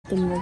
तुम लोग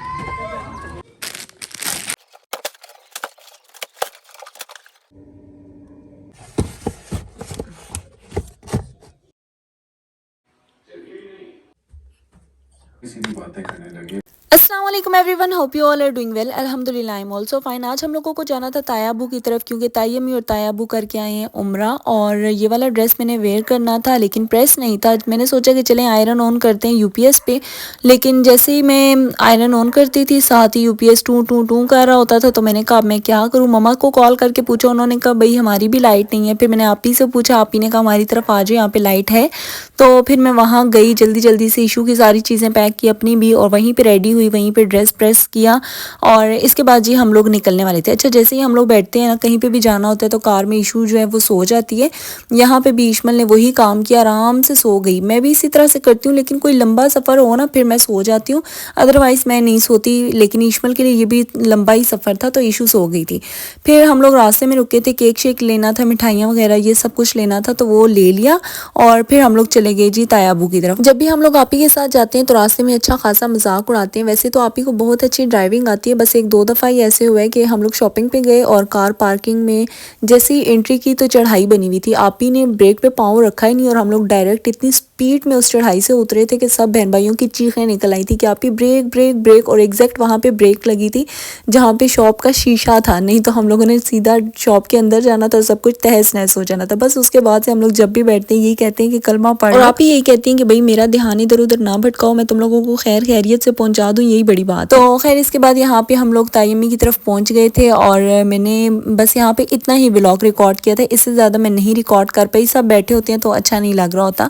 किसी भी बातें करने लगे। अस्सलाम वालेकुम everyone, hope you all are doing well. अल्हम्दुलिल्लाह आई एम आल्सो फाइन। आज हम लोगों को जाना था तायाबू की तरफ क्योंकि ताई अम्मी और तायाबू करके आए हैं उम्रा। और ये वाला ड्रेस मैंने वेयर करना था लेकिन प्रेस नहीं था। मैंने सोचा कि चलें आयरन ऑन करते हैं यूपीएस पे, लेकिन जैसे ही मैं आयरन ऑन करती थी साथ ही यूपीएस टू टू टू कर रहा होता था। तो मैंने कहा मैं क्या करूँ, मम्मा को कॉल करके पूछा, उन्होंने कहा भाई हमारी भी लाइट नहीं है। फिर मैंने आप ही से पूछा, आप ही ने कहा हमारी तरफ आ जाओ, यहाँ पे लाइट है। तो फिर मैं वहाँ गई, जल्दी जल्दी से इशू की सारी चीज़ें पैक की अपनी भी, और वहीं पे रेडी हुई, वहीं पे ड्रेस प्रेस किया। और इसके बाद जी हम लोग निकलने वाले थे। अच्छा, जैसे ही हम लोग बैठते हैं ना, कहीं पे भी जाना होता है तो कार में इशू जो है वो सो जाती है। यहाँ पे भी इश्मल ने वही काम किया, आराम से सो गई। मैं भी इसी तरह से करती हूँ, लेकिन कोई लंबा सफ़र हो ना फिर मैं सो जाती हूँ, अदरवाइज़ मैं नहीं सोती। लेकिन इश्मल के लिए ये भी लंबा ही सफ़र था तो इशू सो गई थी। फिर हम लोग रास्ते में रुके थे, केक शेक लेना था, मिठाइयाँ वगैरह ये सब कुछ लेना था, तो वो ले लिया। और फिर हम लोग चले गए जी तायाबू की तरफ। जब भी हम लोग आपी के साथ जाते हैं तो रास्ते में अच्छा खासा मजाक उड़ाते हैं। वैसे तो आपी को बहुत अच्छी ड्राइविंग आती है, बस एक दो दफ़ा ही ऐसे हुआ है कि हम लोग शॉपिंग पे गए और कार पार्किंग में जैसे ही एंट्री की तो चढ़ाई बनी हुई थी। आपी ने ब्रेक पे पाँव रखा ही नहीं और हम लोग डायरेक्ट इतनी स्पीड में उस चढ़ाई से उतरे थे कि सब बहन भाइयों की चीखें निकल आई थी कि आपी ब्रेक ब्रेक ब्रेक। और एग्जैक्ट वहाँ पे ब्रेक लगी थी जहाँ पे शॉप का शीशा था, नहीं तो हम लोगों ने सीधा शॉप के अंदर जाना था, सब कुछ तहस नहस हो जाना था। बस उसके बाद से हम लोग जब भी बैठते हैं यही कहते हैं कि कलमा पढ़, और आप ही यही कहती हैं कि भाई मेरा ध्यान इधर उधर ना भटकाओ, मैं तुम लोगों को खैर खैरियत से पहुंचा दूं, यही बड़ी बात है। तो खैर इसके बाद यहाँ पे हम लोग ताई अम्मी की तरफ पहुंच गए थे और मैंने बस यहाँ पे इतना ही व्लॉग रिकॉर्ड किया था, इससे ज़्यादा मैं नहीं रिकॉर्ड कर पाई। सब बैठे होते हैं तो अच्छा नहीं लग रहा होता।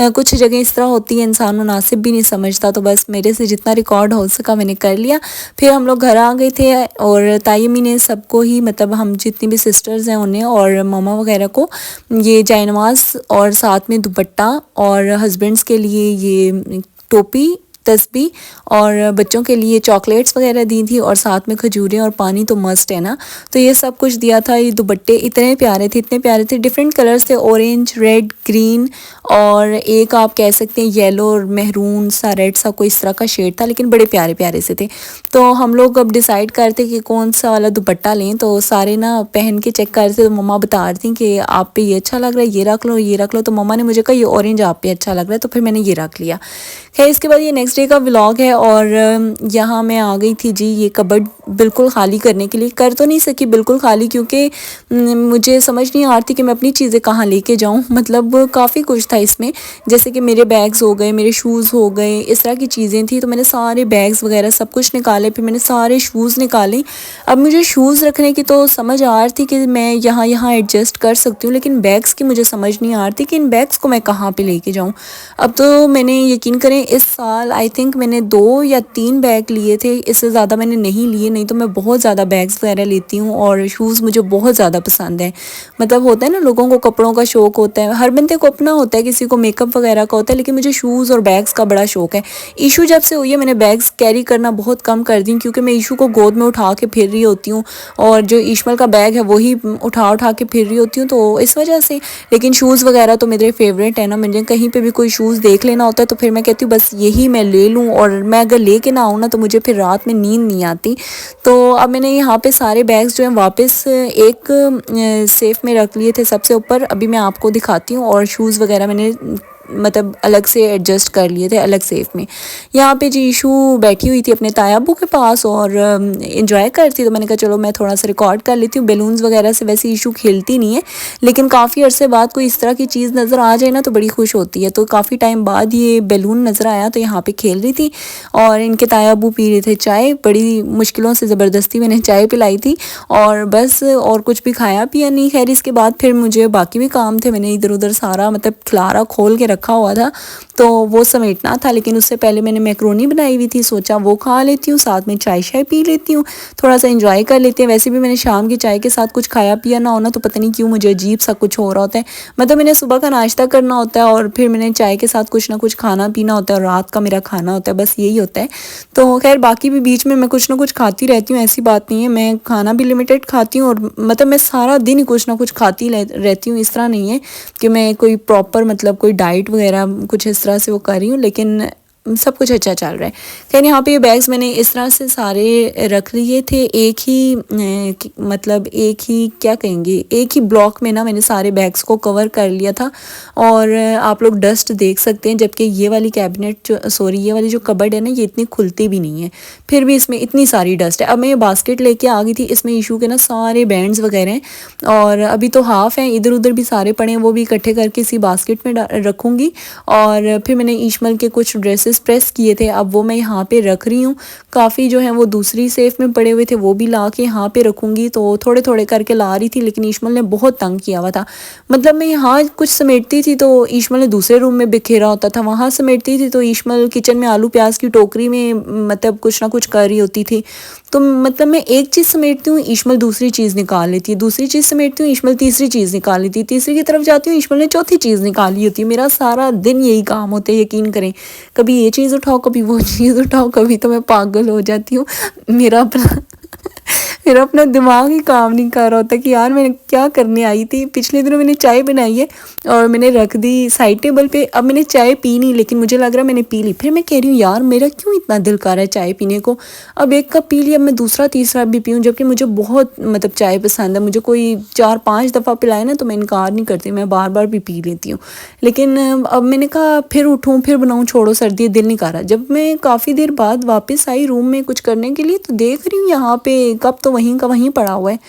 कुछ जगह इस तरह होती है इंसान मुनासिब भी नहीं समझता, तो बस मेरे से जितना रिकॉर्ड हो सका मैंने कर लिया। फिर हम लोग घर आ गए थे और ताई अम्मी ने सबको ही, मतलब हम जितनी भी सिस्टर्स हैं उन्हें और मामा वगैरह को ये जायनमाज और साथ में दुपट्टा, और हस्बैंड्स के लिए ये टोपी तस्बी, और बच्चों के लिए चॉकलेट्स वगैरह दी थी, और साथ में खजूरें और पानी तो मस्ट है ना, तो ये सब कुछ दिया था। ये दुपट्टे इतने प्यारे थे, इतने प्यारे थे, डिफरेंट कलर्स थे, ऑरेंज रेड ग्रीन, और एक आप कह सकते हैं येलो और मेहरून सा रेड सा कोई इस तरह का शेड था, लेकिन बड़े प्यारे प्यारे से थे। तो हम लोग अब डिसाइड करते कि कौन सा वाला दुपट्टा लें, तो सारे ना पहन के चेक कर रहे थे, तो मम्मा बता रही थी कि आप पे ये अच्छा लग रहा है, ये रख लो ये रख लो। तो मम्मा ने मुझे कहा ये ऑरेंज आप पे अच्छा लग रहा है, तो फिर मैंने ये रख लिया। खैर इसके बाद ये नेक्स्ट डे का व्लॉग है और यहाँ मैं आ गई थी जी ये कबर्ड बिल्कुल खाली करने के लिए। कर तो नहीं सकी बिल्कुल खाली क्योंकि मुझे समझ नहीं आ रही थी कि मैं अपनी चीज़ें कहाँ लेके जाऊँ। मतलब काफ़ी कुछ था इसमें, जैसे कि मेरे बैग्स हो गए, मेरे शूज़ हो गए, इस तरह की चीज़ें थी। तो मैंने सारे बैग्स वगैरह सब कुछ निकाले, फिर मैंने सारे शूज़ निकाले। अब मुझे शूज़ रखने की तो समझ आ रही थी कि मैं यहाँ यहाँ एडजस्ट कर सकती हूँ, लेकिन बैग्स की मुझे समझ नहीं आ रही थी कि इन बैग्स को मैं कहाँ पर लेके जाऊँ। अब तो मैंने यकीन करें इस साल आई थिंक मैंने 2 या 3 बैग लिए थे, इससे ज़्यादा मैंने नहीं लिए। नहीं तो मैं बहुत ज़्यादा बैग्स वगैरह लेती हूँ और शूज़ मुझे बहुत ज़्यादा पसंद है। मतलब होता है ना लोगों को कपड़ों का शौक़ होता है, हर बंदे को अपना होता है, किसी को मेकअप वगैरह का होता है, लेकिन मुझे शूज़ और बैग्स का बड़ा शौक़ है। ईशू जब से हुई है मैंने बैग्स कैरी करना बहुत कम कर दी क्योंकि मैं ईशू को गोद में उठा के फिर रही होती हूँ और जो इश्मल का बैग है वही उठा उठा के फिर रही होती हूँ, तो इस वजह से। लेकिन शूज़ वगैरह तो मेरे फेवरेट है ना, मुझे कहीं पर भी कोई शूज़ देख लेना होता है तो फिर मैं कहती हूँ बस यही मैं ले लूँ, और मैं अगर लेके ना आऊँ ना तो मुझे फिर रात में नींद नहीं आती। तो अब मैंने यहाँ पे सारे बैग्स जो हैं वापस एक सेफ़ में रख लिए थे सबसे ऊपर। अभी मैं आपको दिखाती हूँ, और शूज़ वगैरह मैंने मतलब अलग से एडजस्ट कर लिए थे अलग सेफ में। यहाँ पे जी ईशू बैठी हुई थी अपने तायाबू के पास और इंजॉय करती, तो मैंने कहा चलो मैं थोड़ा सा रिकॉर्ड कर लेती हूँ। बैलून्स वगैरह से वैसे ईशू खेलती नहीं है, लेकिन काफ़ी अरसे बाद कोई इस तरह की चीज़ नज़र आ जाए ना तो बड़ी खुश होती है। तो काफ़ी टाइम बाद ये बैलून नज़र आया तो यहाँ पर खेल रही थी और इनके तायाबू पी रहे थे चाय। बड़ी मुश्किलों से ज़बरदस्ती मैंने चाय पिलाई थी और बस, और कुछ भी खाया पिया नहीं। खैर इसके बाद फिर मुझे बाकी भी काम थे, मैंने इधर उधर सारा मतलब खिलारा खोल के रखा हुआ था तो वो समेटना था। लेकिन उससे पहले मैंने मैक्रोनी बनाई हुई थी, सोचा वो खा लेती हूँ, साथ में चाय शाय पी लेती हूँ, थोड़ा सा एंजॉय कर लेते हैं। वैसे भी मैंने शाम की चाय के साथ कुछ खाया पिया ना होना तो पता नहीं क्यों मुझे अजीब सा कुछ हो रहा होता है। मतलब मैंने सुबह का नाश्ता करना होता है और फिर मैंने चाय के साथ कुछ ना कुछ खाना पीना होता है और रात का मेरा खाना होता है, बस यही होता है। तो खैर बाकी भी बीच में मैं कुछ ना कुछ खाती रहती हूँ, ऐसी बात नहीं है। मैं खाना भी लिमिटेड खाती हूँ और मतलब मैं सारा दिन कुछ ना कुछ खाती रहती हूँ। इस तरह नहीं है कि मैं कोई प्रॉपर मतलब कोई डाइट वगैरह कुछ इस तरह से वो कर रही हूँ, लेकिन सब कुछ अच्छा चल रहा है। खैर यहाँ पे ये बैग्स मैंने इस तरह से सारे रख लिए थे, एक ही मतलब एक ही क्या कहेंगे, एक ही ब्लॉक में ना मैंने सारे बैग्स को कवर कर लिया था। और आप लोग डस्ट देख सकते हैं, जबकि ये वाली कैबिनेट जो सॉरी ये वाली जो कबर्ड है ना, ये इतनी खुलती भी नहीं है, फिर भी इसमें इतनी सारी डस्ट है। अब मैं ये बास्केट लेके आ गई थी, इसमें ईशू के ना सारे बैंड्स वगैरह हैं और अभी तो हाफ़ हैं, इधर उधर भी सारे पड़े हैं, वो भी इकट्ठे करके इसी बास्केट में रखूँगी। और फिर मैंने ईशमल के कुछ ड्रेसेस प्रेस किए थे, अब वो मैं यहाँ पे रख रही हूँ। काफ़ी जो है वो दूसरी सेफ में पड़े हुए थे, वो भी ला के यहाँ पे रखूँगी। तो थोड़े थोड़े करके ला रही थी, लेकिन ईशमल ने बहुत तंग किया हुआ था। मतलब मैं यहाँ कुछ समेटती थी तो ईशमल ने दूसरे रूम में बिखेरा होता था, वहाँ समेटती थी तो ईशमल किचन में आलू प्याज की टोकरी में मतलब कुछ ना कुछ कर रही होती थी। तो मतलब मैं एक चीज़ समेटती हूँ, ईशमल दूसरी चीज़ निकाल लेती है, दूसरी चीज़ समेटती हूँ, ईशमल तीसरी चीज़ निकाल लेती है, तीसरी की तरफ जाती हूँ, ईशमल ने चौथी चीज़ निकाली होती है। मेरा सारा दिन यही काम होता है, यकीन करें। कभी ये चीज़ उठाओ, कभी वो चीज़ उठाओ, कभी तो मैं पागल हो जाती हूँ। मेरा अपना दिमाग ही काम नहीं कर रहा होता कि यार मैंने क्या करने आई थी। पिछले दिनों मैंने चाय बनाई है और मैंने रख दी साइड टेबल पे। अब मैंने चाय पी नहीं, लेकिन मुझे लग रहा है मैंने पी ली। फिर मैं कह रही हूँ यार मेरा क्यों इतना दिल कर रहा है चाय पीने को। अब एक कप पी लिया, अब मैं दूसरा तीसरा भी पीऊँ, जबकि मुझे बहुत मतलब चाय पसंद है। मुझे कोई 4-5 दफ़ा पिलाए ना तो मैं इनकार नहीं करती, मैं बार बार भी पी लेती हूँ। लेकिन अब मैंने कहा फिर उठूँ फिर बनाऊँ, छोड़ो सर्दी है, दिल नहीं कर रहा। जब मैं काफ़ी देर बाद वापस आई रूम में कुछ करने के लिए तो देख रही हूँ यहाँ पे कप तो वहीं का वहीं पड़ा हुआ है।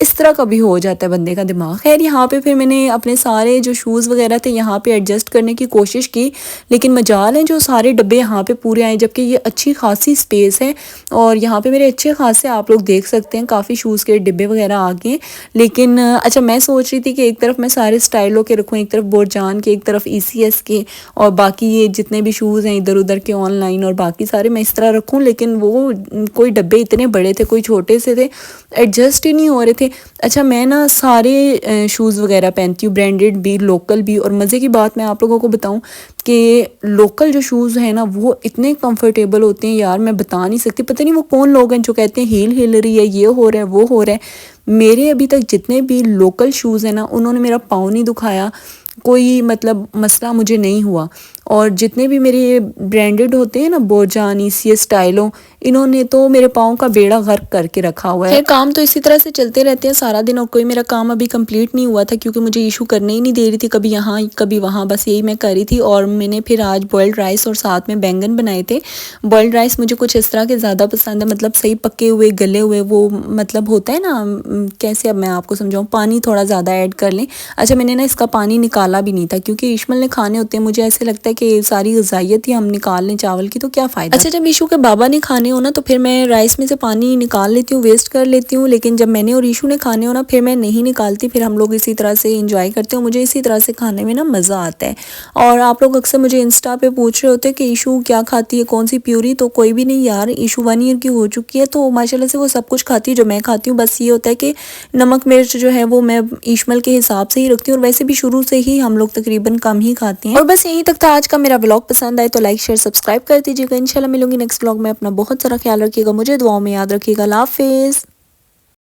इस तरह का भी हो जाता है बंदे का दिमाग। खैर यहाँ पे फिर मैंने अपने सारे जो शूज़ वगैरह थे यहाँ पे एडजस्ट करने की कोशिश की, लेकिन मजाल है जो सारे डब्बे यहाँ पे पूरे आए, जबकि ये अच्छी खासी स्पेस है और यहाँ पे मेरे अच्छे खासे आप लोग देख सकते हैं काफ़ी शूज़ के डिब्बे वगैरह आ गए। लेकिन अच्छा मैं सोच रही थी कि एक तरफ मैं सारे स्टाइलों के रखूँ, एक तरफ बोरजान के, एक तरफ ECS के, और बाकी ये जितने भी शूज़ हैं इधर उधर के ऑनलाइन और बाकी सारे मैं इस तरह रखूँ। लेकिन वो कोई डब्बे इतने बड़े थे, कोई छोटे से थे, एडजस्ट ही नहीं हो रहे थे। अच्छा मैं ना सारे शूज़ वगैरह पहनती हूँ, ब्रांडेड भी लोकल भी। और मज़े की बात मैं आप लोगों को बताऊँ कि लोकल जो शूज़ हैं ना वो इतने कंफर्टेबल होते हैं यार, मैं बता नहीं सकती। पता नहीं वो कौन लोग हैं जो कहते हैं हील हिल रही है, ये हो रहा है वो हो रहा है। मेरे अभी तक जितने भी लोकल शूज़ हैं ना उन्होंने मेरा पाँव नहीं दुखाया, कोई मतलब मसला मुझे नहीं हुआ। और जितने भी मेरे ब्रांडेड होते हैं ना बोरजान, ECS, स्टाइलों, इन्होंने तो मेरे पाँव का बेड़ा गर्क करके रखा हुआ है। काम तो इसी तरह से चलते रहते हैं सारा दिन और कोई मेरा काम अभी कंप्लीट नहीं हुआ था क्योंकि मुझे इशू करने ही नहीं दे रही थी, कभी यहाँ कभी वहाँ, बस यही मैं कर रही थी। और मैंने फिर आज बॉइल्ड राइस और साथ में बैंगन बनाए थे। बॉइल्ड राइस मुझे कुछ इस तरह के ज़्यादा पसंद है, मतलब सही पके हुए गले हुए, वो मतलब होता है ना कैसे, अब मैं आपको समझाऊँ, पानी थोड़ा ज़्यादा ऐड कर लें। अच्छा मैंने ना इसका पानी निकाला भी नहीं था क्योंकि इशमल ने खाने होते हैं, मुझे ऐसे लगता है कि सारी ग़िज़ाइयत ही हम निकाल लें चावल की तो क्या फ़ायदा। अच्छा जब ईशू के बाबा ने खाने हो ना तो फिर मैं राइस में से पानी निकाल लेती हूँ, वेस्ट कर लेती हूँ। लेकिन जब मैंने और ईशू ने खाने हो ना फिर मैं नहीं निकालती, फिर हम लोग इसी तरह से इंजॉय करते हैं। मुझे इसी तरह से खाने में ना मज़ा आता है। और आप लोग अक्सर मुझे इंस्टा पे पूछ रहे होते हैं कि ईशू क्या खाती है, कौन सी प्यूरी, तो कोई भी नहीं यार, ईशू 1 ईयर की हो चुकी है तो माशाल्लाह से वो सब कुछ खाती है जो मैं खाती हूँ। बस ये होता है कि नमक मिर्च जो है वो मैं ईशमल के हिसाब से ही रखती हूँ और वैसे भी शुरू से ही हम लोग तकरीबन कम ही खाते हैं। और बस यहीं तक था आज का मेरा व्लॉग। पसंद आए तो लाइक शेयर सब्सक्राइब कर दीजिएगा। इंशाल्लाह मिलूंगी नेक्स्ट व्लॉग में। अपना बहुत सारा ख्याल रखिएगा, मुझे दुआओं में याद रखिएगा। अल्लाह हाफिज़।